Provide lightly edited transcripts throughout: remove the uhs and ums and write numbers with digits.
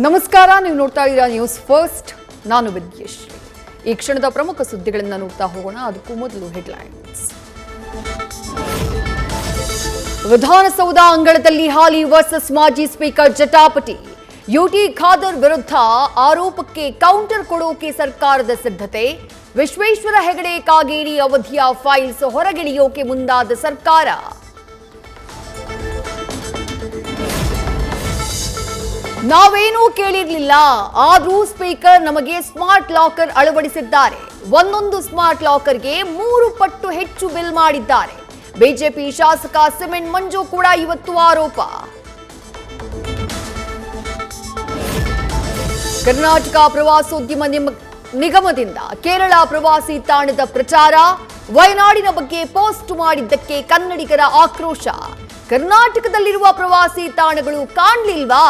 ನಮಸ್ಕಾರ, ನೀವು ನೋಡ್ತಾ ಇದ್ದೀರಾ ನ್ಯೂಸ್ ಫಸ್ಟ್. ನಾನು ವಿದ್ಯೇಶ್ರೀ. ಈ ಕ್ಷಣದ ಪ್ರಮುಖ ಸುದ್ದಿಗಳನ್ನು ನೋಡ್ತಾ ಹೋಗೋಣ. ಅದಕ್ಕೂ ಮೊದಲು ಹೆಡ್ಲೈನ್ಸ್. ವಿಧಾನಸೌಧ ಅಂಗಳದಲ್ಲಿ ಹಾಲಿ ವರ್ಸಸ್ ಮಾಜಿ ಸ್ಪೀಕರ್ ಜಟಾಪಟಿ. ಯುಟಿ ಖಾದರ್ ವಿರುದ್ಧ ಆರೋಪಕ್ಕೆ ಕೌಂಟರ್ ಕೊಡೋಕೆ ಸರ್ಕಾರದ ಸಿದ್ಧತೆ. ವಿಶ್ವೇಶ್ವರ ಹೆಗಡೆ ಕಾಗೇರಿ ಅವಧಿಯ ಫೈಲ್ಸ್ ಹೊರಗೆಳೆಯೋಕೆ ಮುಂದಾದ ಸರ್ಕಾರ. ನಾವೇನೂ ಕೇಳಿರಲಿಲ್ಲ, ಆದರೂ ಸ್ಪೀಕರ್ ನಮಗೆ ಸ್ಮಾರ್ಟ್ ಲಾಕರ್ ಅಳವಡಿಸಿದ್ದಾರೆ. ಒಂದೊಂದು ಸ್ಮಾರ್ಟ್ ಲಾಕರ್ಗೆ 3 ಪಟ್ಟು ಹೆಚ್ಚು ಬಿಲ್ ಮಾಡಿದ್ದಾರೆ. ಬಿಜೆಪಿ ಶಾಸಕ ಸಿಮೆಂಟ್ ಮಂಜು ಕೂಡ ಇವತ್ತು ಆರೋಪ. ಕರ್ನಾಟಕ ಪ್ರವಾಸೋದ್ಯಮ ನಿಗಮದಿಂದ ಕೇರಳ ಪ್ರವಾಸಿ ತಾಣದ ಪ್ರಚಾರ. ವಯನಾಡಿನ ಬಗ್ಗೆ ಪೋಸ್ಟ್ ಮಾಡಿದ್ದಕ್ಕೆ ಕನ್ನಡಿಗರ ಆಕ್ರೋಶ. ಕರ್ನಾಟಕದಲ್ಲಿರುವ ಪ್ರವಾಸಿ ತಾಣಗಳು ಕಾಣಲಿಲ್ವಾ?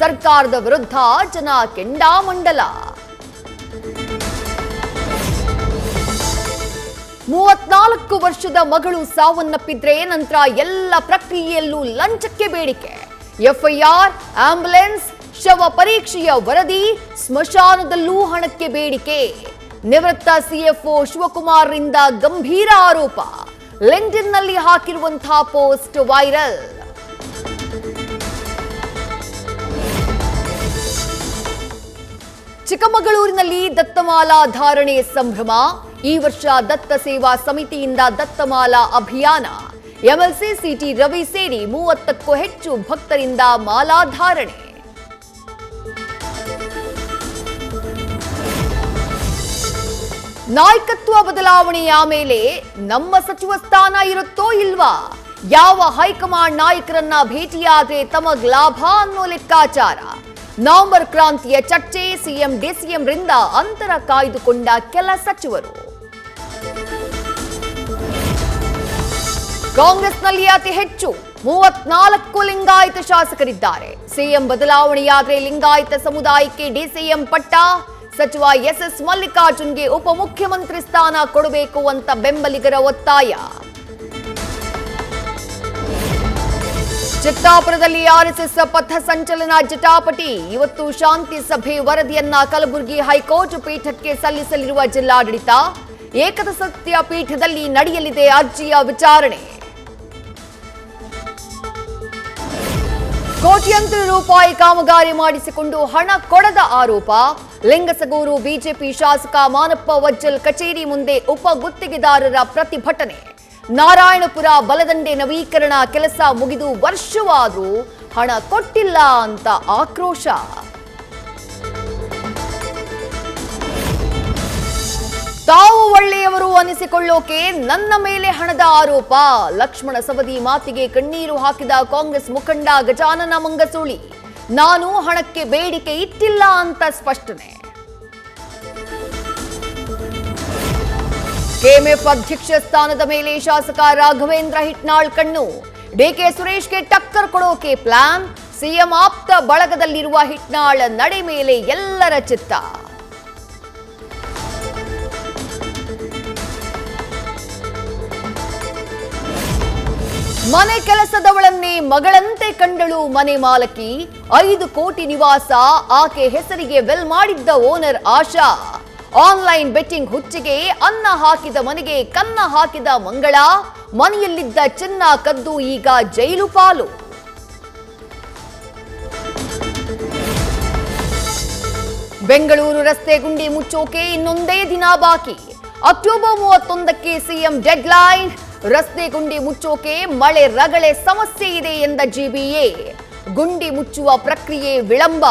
ಸರ್ಕಾರದ ವಿರುದ್ಧ ಜನ ಕೆಂಡಾಮಂಡಲ. 34 ವರ್ಷದ ಮಗಳು ಸಾವನ್ನಪ್ಪಿದ್ರೆ ನಂತರ ಎಲ್ಲ ಪ್ರಕ್ರಿಯೆಯಲ್ಲೂ ಲಂಚಕ್ಕೆ ಬೇಡಿಕೆ. ಎಫ್ಐಆರ್, ಆಂಬ್ಯುಲೆನ್ಸ್, ಶವ ಪರೀಕ್ಷೆಯ ವರದಿ, ಸ್ಮಶಾನದಲ್ಲೂ ಹಣಕ್ಕೆ ಬೇಡಿಕೆ. ನಿವೃತ್ತ ಸಿಎಫ್ಒ ಶಿವಕುಮಾರ್ರಿಂದ ಗಂಭೀರ ಆರೋಪ. ಲಿಂಕ್ಡ್ಇನ್ನಲ್ಲಿ ಹಾಕಿರುವಂತಹ ಪೋಸ್ಟ್ ವೈರಲ್. ಚಿಕ್ಕಮಗಳೂರಿನಲ್ಲಿ ದತ್ತಮಾಲಾ ಧಾರಣೆ ಸಂಭ್ರಮ. ಈ ವರ್ಷ ದತ್ತ ಸೇವಾ ಸಮಿತಿಯಿಂದ ದತ್ತಮಾಲಾ ಅಭಿಯಾನ. ಎಂಎಲ್ಸಿ ಸಿಟಿ ರವಿ ಸೇರಿ 30ಕ್ಕೂ ಹೆಚ್ಚು ಭಕ್ತರಿಂದ ಮಾಲಾ ಧಾರಣೆ. ನಾಯಕತ್ವ ಬದಲಾವಣೆಯ ಮೇಲೆ ನಮ್ಮ ಸಚಿವ ಸ್ಥಾನ ಇರುತ್ತೋ ಇಲ್ವಾ? ಯಾವ ಹೈಕಮಾಂಡ್ ನಾಯಕರನ್ನ ಭೇಟಿಯಾದ್ರೆ ತಮಗ್ ಲಾಭ ಅನ್ನೋ ಲೆಕ್ಕಾಚಾರ. ನವೆಂಬರ್ ಕ್ರಾಂತಿಯ ಚರ್ಚೆ. ಸಿಎಂ ಡಿಸಿಎಂ ರಿಂದ ಅಂತರ ಕಾಯ್ದುಕೊಂಡ ಕೆಲ ಸಚಿವರು. ಕಾಂಗ್ರೆಸ್ನಲ್ಲಿ ಅತಿ ಹೆಚ್ಚು 34 ಲಿಂಗಾಯತ ಶಾಸಕರಿದ್ದಾರೆ. ಸಿಎಂ ಬದಲಾವಣೆಯಾದ್ರೆ ಲಿಂಗಾಯತ ಸಮುದಾಯಕ್ಕೆ ಡಿಸಿಎಂ ಪಟ್ಟ. ಸಚಿವ ಎಸ್ಎಸ್ ಮಲ್ಲಿಕಾರ್ಜುನ್ಗೆ ಉಪಮುಖ್ಯಮಂತ್ರಿ ಸ್ಥಾನ ಕೊಡಬೇಕು ಅಂತ ಬೆಂಬಲಿಗರ ಒತ್ತಾಯ. ಚಿತ್ತಾಪುರದಲ್ಲಿ ಆರ್ಎಸ್ಎಸ್ ಪಥ ಸಂಚಲನ ಜಟಾಪಟಿ. ಇವತ್ತು ಶಾಂತಿ ಸಭೆ ವರದಿಯನ್ನ ಕಲಬುರಗಿ ಹೈಕೋರ್ಟ್ ಪೀಠಕ್ಕೆ ಸಲ್ಲಿಸಲಿರುವ ಜಿಲ್ಲಾಡಳಿತ. ಏಕಸದಸ್ಯ ಪೀಠದಲ್ಲಿ ನಡೆಯಲಿದೆ ಅರ್ಜಿಯ ವಿಚಾರಣೆ. ಕೋಟ್ಯಂತರ ರೂಪಾಯಿ ಕಾಮಗಾರಿ ಮಾಡಿಸಿಕೊಂಡು ಹಣ ಕೊಡದ ಆರೋಪ. ಲಿಂಗಸಗೂರು ಬಿಜೆಪಿ ಶಾಸಕ ಮಾನಪ್ಪ ವಜ್ಜಲ್ ಕಚೇರಿ ಮುಂದೆ ಉಪ ಗುತ್ತಿಗೆದಾರರ ಪ್ರತಿಭಟನೆ. ನಾರಾಯಣಪುರ ಬಲದಂಡೆ ನವೀಕರಣ ಕೆಲಸ ಮುಗಿದು ವರ್ಷವಾದರೂ ಹಣ ಕೊಟ್ಟಿಲ್ಲ ಅಂತ ಆಕ್ರೋಶ. ತಾವು ಒಳ್ಳೆಯವರು ಅನಿಸಿಕೊಳ್ಳೋಕೆ ನನ್ನ ಮೇಲೆ ಹಣದ ಆರೋಪ. ಲಕ್ಷ್ಮಣ ಸವದಿ ಮಾತಿಗೆ ಕಣ್ಣೀರು ಹಾಕಿದ ಕಾಂಗ್ರೆಸ್ ಮುಖಂಡ ಗಜಾನನ ಮಂಗಸೂಳಿ. ನಾನು ಹಣಕ್ಕೆ ಬೇಡಿಕೆ ಇಟ್ಟಿಲ್ಲ ಅಂತ ಸ್ಪಷ್ಟನೆ. ಕೆಎಂಎಫ್ ಅಧ್ಯಕ್ಷ ಸ್ಥಾನದ ಮೇಲೆ ಶಾಸಕ ರಾಘವೇಂದ್ರ ಹಿಟ್ನಾಳ್ ಕಣ್ಣು. ಡಿಕೆ ಸುರೇಶ್ಗೆ ಟಕ್ಕರ್ ಕೊಡೋಕೆ ಪ್ಲಾನ್. ಸಿಎಂ ಆಪ್ತ ಬಳಗದಲ್ಲಿರುವ ಹಿಟ್ನಾಳ್ ನಡೆ ಮೇಲೆ ಎಲ್ಲರ ಚಿತ್ತ. ಮನೆ ಕೆಲಸದವಳನ್ನೇ ಮಗಳಂತೆ ಕಂಡಳು ಮನೆ ಮಾಲಕಿ. 5 ಕೋಟಿ ನಿವಾಸ. ಆಕೆ ಹೆಸರಿಗೆ ವೆಲ್ ಮಾಡಿದ್ದ ಓನರ್ ಆಶಾ. ಆನ್ಲೈನ್ ಬೆಟ್ಟಿಂಗ್ ಹುಚ್ಚಿಗೆ ಅನ್ನ ಹಾಕಿದ ಮನೆಗೆ ಕನ್ನ ಹಾಕಿದ ಮಂಗಳ. ಮನೆಯಲ್ಲಿದ್ದ ಚಿನ್ನ ಕದ್ದು ಈಗ ಜೈಲು ಪಾಲು. ಬೆಂಗಳೂರು ರಸ್ತೆ ಗುಂಡಿ ಮುಚ್ಚೋಕೆ ಇನ್ನೊಂದೇ ದಿನ ಬಾಕಿ. ಅಕ್ಟೋಬರ್ 31ಕ್ಕೆ ಸಿಎಂ ಡೆಡ್ಲೈನ್. ರಸ್ತೆ ಗುಂಡಿ ಮುಚ್ಚೋಕೆ ಮಳೆ ರಗಳೆ ಸಮಸ್ಯೆ ಇದೆ ಎಂದ ಜಿಬಿಎ. ಗುಂಡಿ ಮುಚ್ಚುವ ಪ್ರಕ್ರಿಯೆ ವಿಳಂಬ.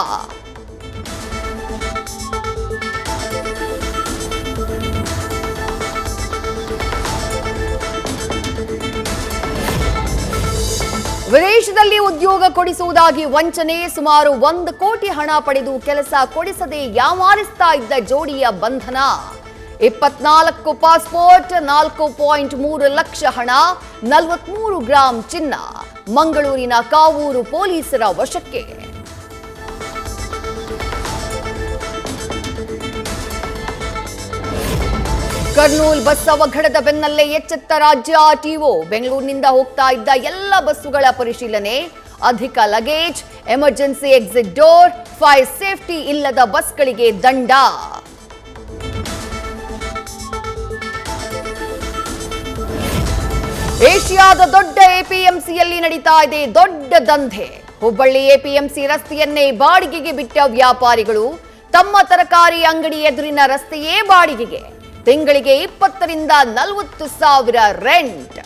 ವಿದೇಶದಲ್ಲಿ ಉದ್ಯೋಗ ಕೊಡಿಸುವುದಾಗಿ ವಂಚನೆ. ಸುಮಾರು 1 ಕೋಟಿ ಹಣ ಪಡೆದು ಕೆಲಸ ಕೊಡಿಸದೆ ಯಾಮಾರಿಸ್ತಾ ಇದ್ದ ಜೋಡಿಯ ಬಂಧನ. 24 ಪಾಸ್ಪೋರ್ಟ್, 4.3 ಲಕ್ಷ ಹಣ, 43 ಗ್ರಾಂ ಚಿನ್ನ. ಮಂಗಳೂರಿನ ಕಾವೂರು ಪೊಲೀಸರ ವಶಕ್ಕೆ. ಕರ್ನೂಲ್ ಬಸ್ ಅವಘಡದ ಬೆನ್ನಲ್ಲೇ ಎಚ್ಚೆತ್ತ ರಾಜ್ಯ ಆರ್ಟಿಒ. ಬೆಂಗಳೂರಿನಿಂದ ಹೋಗ್ತಾ ಇದ್ದ ಎಲ್ಲ ಬಸ್ಸುಗಳ ಪರಿಶೀಲನೆ. ಅಧಿಕ luggage, emergency exit door, fire safety ಇಲ್ಲದ ಬಸ್ಗಳಿಗೆ ದಂಡ. ಏಷ್ಯಾದ ದೊಡ್ಡ ಎಪಿಎಂಸಿಯಲ್ಲಿ ನಡೀತಾ ಇದೆ ದೊಡ್ಡ ದಂಧೆ. ಹುಬ್ಬಳ್ಳಿ ಎಪಿಎಂಸಿ ರಸ್ತೆಯನ್ನೇ ಬಾಡಿಗೆಗೆ ಬಿಟ್ಟ ವ್ಯಾಪಾರಿಗಳು ತಮ್ಮ ತರಕಾರಿ ಅಂಗಡಿ ಎದುರಿನ ರಸ್ತೆಯೇ ಬಾಡಿಗೆಗೆ. ತಿಂಗಳಿಗೆ 20 ರಿಂದ 40 ಸಾವಿರ ರೆಂಟ್.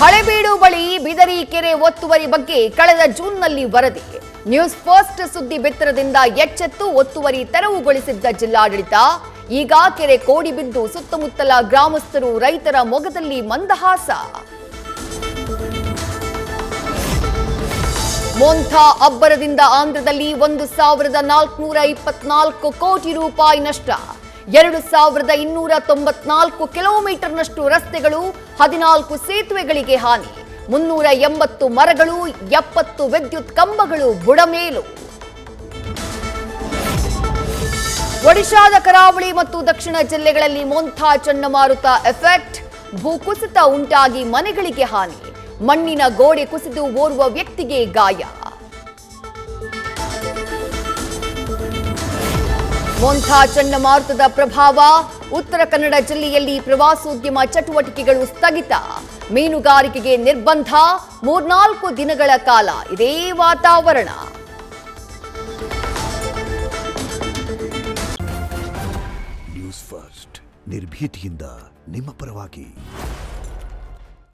ಹಳೆಬೀಡು ಬಳಿ ಬಿದರಿ ಕೆರೆ ಒತ್ತುವರಿ ಬಗ್ಗೆ ಕಳೆದ ಜೂನ್ನಲ್ಲಿ ವರದಿ. ನ್ಯೂಸ್ ಫಸ್ಟ್ ಸುದ್ದಿ ಬೆತ್ತರದಿಂದ ಎಚ್ಚೆತ್ತು ಒತ್ತುವರಿ ತೆರವುಗೊಳಿಸಿದ್ದ ಜಿಲ್ಲಾಡಳಿತ ಈಗ ಕೆರೆ ಕೋಡಿ ಬಿದ್ದು ಸುತ್ತಮುತ್ತಲ ಗ್ರಾಮಸ್ಥರು ರೈತರ ಮೊಗದಲ್ಲಿ ಮಂದಹಾಸ. ಮೊಂಥಾ ಅಬ್ಬರದಿಂದ ಆಂಧ್ರದಲ್ಲಿ 1,424 ಕೋಟಿ ರೂಪಾಯಿ ನಷ್ಟ. 2,294 ಕಿಲೋಮೀಟರ್ನಷ್ಟು ರಸ್ತೆಗಳು, 14 ಸೇತುವೆಗಳಿಗೆ ಹಾನಿ, 380 ಮರಗಳು, 70 ವಿದ್ಯುತ್ ಕಂಬಗಳು ಬುಡಮೇಲು. ಒಡಿಶಾದ ಕರಾವಳಿ ಮತ್ತು ದಕ್ಷಿಣ ಜಿಲ್ಲೆಗಳಲ್ಲಿ ಮೊಂಥಾ ಚಂಡಮಾರುತ ಎಫೆಕ್ಟ್. ಭೂಕುಸಿತ ಉಂಟಾಗಿ ಮನೆಗಳಿಗೆ ಹಾನಿ, ಮಣ್ಣಿನ ಗೋಡೆ ಕುಸಿದು ಓರ್ವ ವ್ಯಕ್ತಿಗೆ ಗಾಯ. ಮೊಂಥಾ ಚಂಡಮಾರುತದ ಪ್ರಭಾವ. ಉತ್ತರ ಕನ್ನಡ ಜಿಲ್ಲೆಯಲ್ಲಿ ಪ್ರವಾಸೋದ್ಯಮ ಚಟುವಟಿಕೆಗಳು ಸ್ಥಗಿತ, ಮೀನುಗಾರಿಕೆಗೆ ನಿರ್ಬಂಧ. 3-4 ದಿನಗಳ ಕಾಲ ಇದೇ ವಾತಾವರಣ. ನ್ಯೂಸ್ ಫಸ್ಟ್ ನಿರ್ಭೀತಿಯಿಂದ ನಿಮ್ಮ ಪರವಾಗಿ.